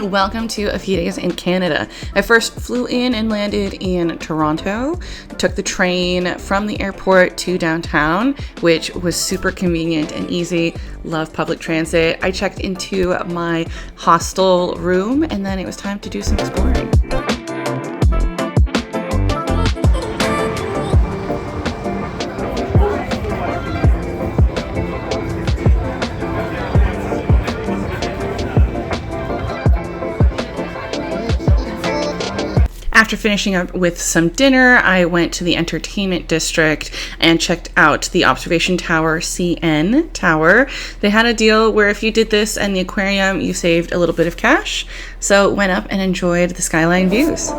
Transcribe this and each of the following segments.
Welcome to a few days in Canada. I first flew in and landed in Toronto, took the train from the airport to downtown, which was super convenient and easy. Love public transit. I checked into my hostel room and then it was time to do some exploring. After finishing up with some dinner, I went to the entertainment district and checked out the observation tower, CN Tower. They had a deal where if you did this and the aquarium, you saved a little bit of cash. So went up and enjoyed the skyline views.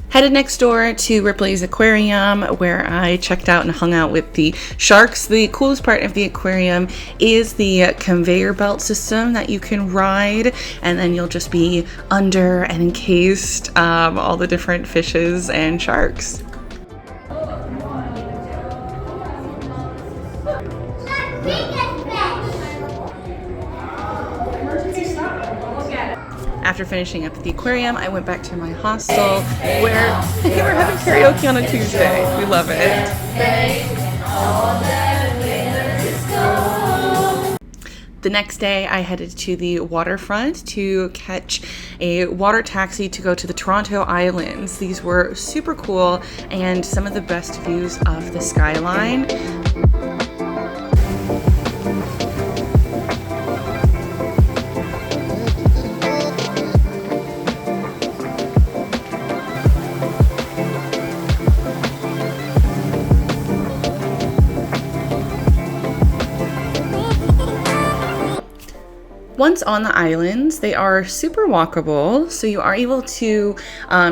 Headed next door to Ripley's Aquarium, where I checked out and hung out with the sharks. The coolest part of the aquarium is the conveyor belt system that you can ride, and then you'll just be under and encased all the different fishes and sharks. After finishing up at the aquarium, I went back to my hostel where we're having karaoke on a Tuesday. We love it. The next day, I headed to the waterfront to catch a water taxi to go to the Toronto Islands. These were super cool and some of the best views of the skyline. Once on the islands, they are super walkable, so you are able to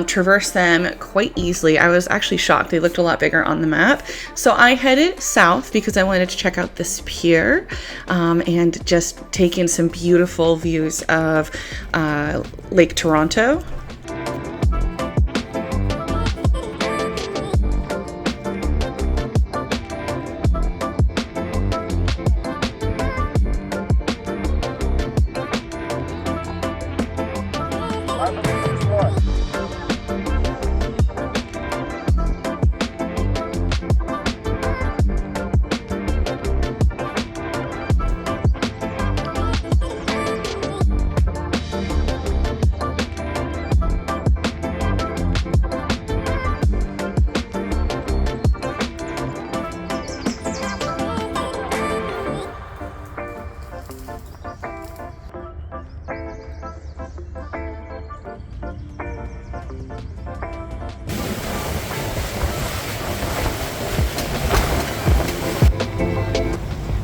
traverse them quite easily. I was actually shocked. They looked a lot bigger on the map. So I headed south because I wanted to check out this pier and just take in some beautiful views of Lake Toronto.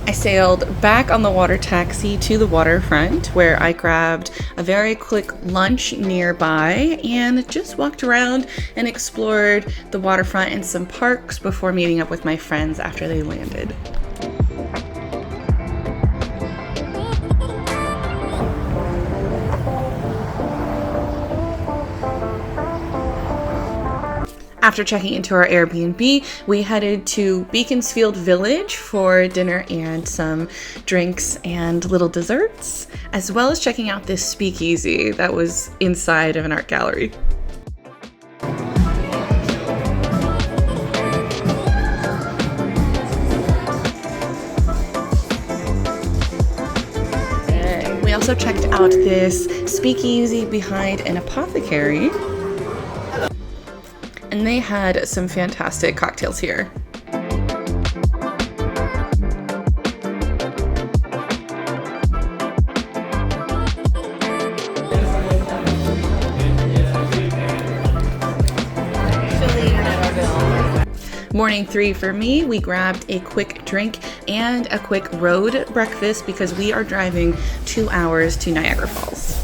I sailed back on the water taxi to the waterfront where I grabbed a very quick lunch nearby and just walked around and explored the waterfront and some parks before meeting up with my friends after they landed. After checking into our Airbnb, we headed to Beaconsfield Village for dinner and some drinks and little desserts, as well as checking out this speakeasy that was inside of an art gallery. We also checked out this speakeasy behind an apothecary. And they had some fantastic cocktails here. Morning 3 for me, we grabbed a quick drink and a quick road breakfast because we are driving 2 hours to Niagara Falls.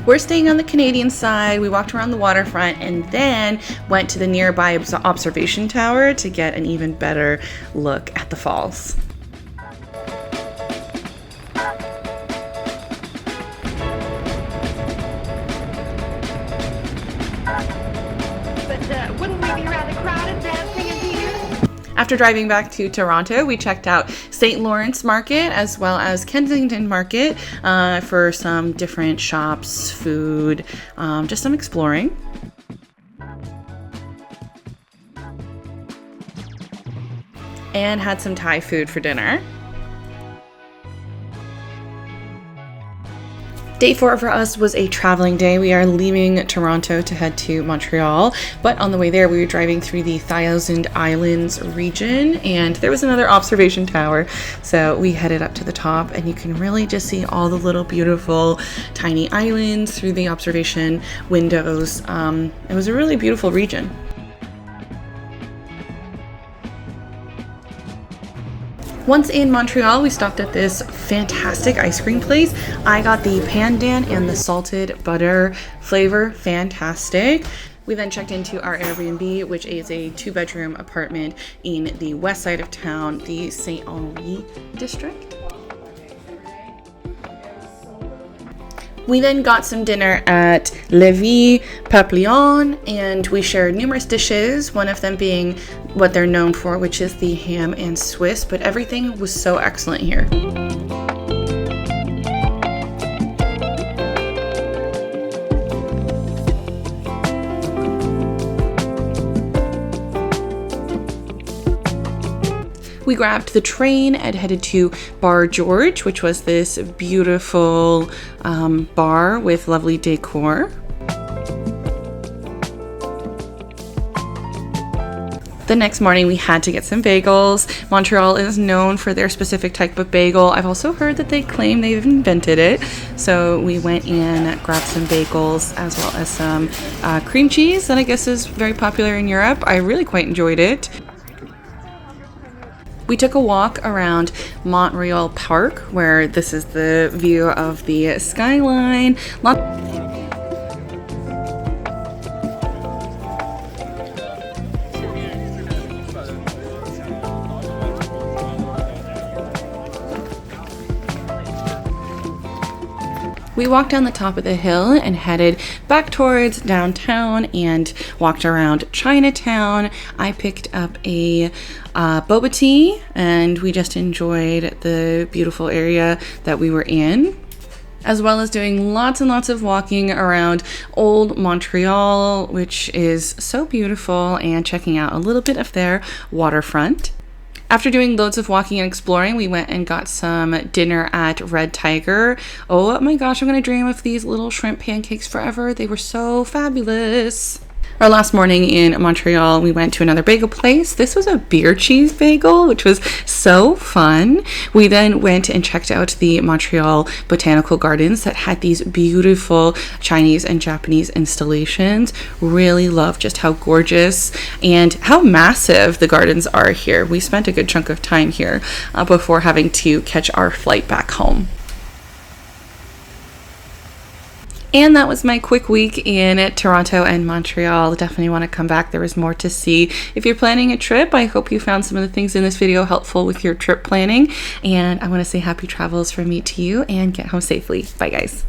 We're staying on the Canadian side. We walked around the waterfront and then went to the nearby observation tower to get an even better look at the falls. Wouldn't we be rather crowded dancing in here? After driving back to Toronto, we checked out St. Lawrence Market as well as Kensington Market for some different shops, food, just some exploring. And had some Thai food for dinner. Day 4 for us was a traveling day. We are leaving Toronto to head to Montreal, but on the way there we were driving through the Thousand Islands region and there was another observation tower. So we headed up to the top and you can really just see all the little beautiful tiny islands through the observation windows. It was a really beautiful region. Once in Montreal, we stopped at this fantastic ice cream place. I got the pandan and the salted butter flavor, fantastic. We then checked into our Airbnb, which is a 2-bedroom apartment in the west side of town, the St. Henri district. We then got some dinner at Lévis Papillon and we shared numerous dishes, one of them being what they're known for, which is the ham and Swiss, but everything was so excellent here. We grabbed the train and headed to Bar George, which was this beautiful bar with lovely decor. The next morning we had to get some bagels. Montreal is known for their specific type of bagel. I've also heard that they claim they've invented it. So we went and grabbed some bagels as well as some cream cheese that I guess is very popular in Europe. I really quite enjoyed it. We took a walk around Montreal Park, where this is the view of the skyline. We walked down the top of the hill and headed back towards downtown and walked around Chinatown. I picked up a boba tea and we just enjoyed the beautiful area that we were in, as well as doing lots and lots of walking around Old Montreal, which is so beautiful, and checking out a little bit of their waterfront. After doing loads of walking and exploring, we went and got some dinner at Red Tiger. Oh my gosh, I'm gonna dream of these little shrimp pancakes forever. They were so fabulous. Our last morning in Montreal, we went to another bagel place. This was a beer cheese bagel, which was so fun. We then went and checked out the Montreal Botanical Gardens that had these beautiful Chinese and Japanese installations. Really love just how gorgeous and how massive the gardens are here. We spent a good chunk of time here before having to catch our flight back home. And that was my quick week in Toronto and Montreal. Definitely want to come back. There was more to see. If you're planning a trip, I hope you found some of the things in this video helpful with your trip planning. And I want to say happy travels from me to you and get home safely. Bye guys.